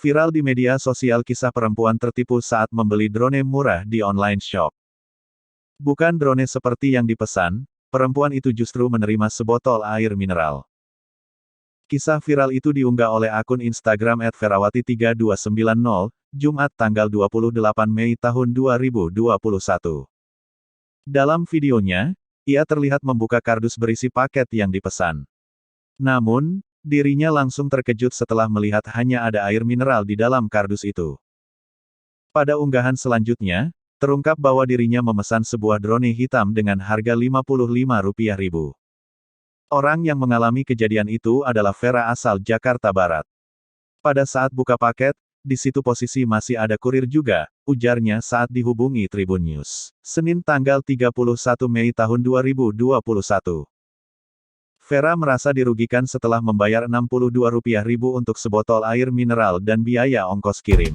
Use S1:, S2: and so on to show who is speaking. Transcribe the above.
S1: Viral di media sosial kisah perempuan tertipu saat membeli drone murah di online shop. Bukan drone seperti yang dipesan, perempuan itu justru menerima sebotol air mineral. Kisah viral itu diunggah oleh akun Instagram @ferawati3290, Jumat tanggal 28 Mei tahun 2021. Dalam videonya, ia terlihat membuka kardus berisi paket yang dipesan. Namun, dirinya langsung terkejut setelah melihat hanya ada air mineral di dalam kardus itu. Pada unggahan selanjutnya, terungkap bahwa dirinya memesan sebuah drone hitam dengan harga Rp55.000. Orang yang mengalami kejadian itu adalah Vera asal Jakarta Barat. Pada saat buka paket, di situ posisi masih ada kurir juga, ujarnya saat dihubungi Tribun News. Senin tanggal 31 Mei tahun 2021. Vera merasa dirugikan setelah membayar Rp62.000 untuk sebotol air mineral dan biaya ongkos kirim.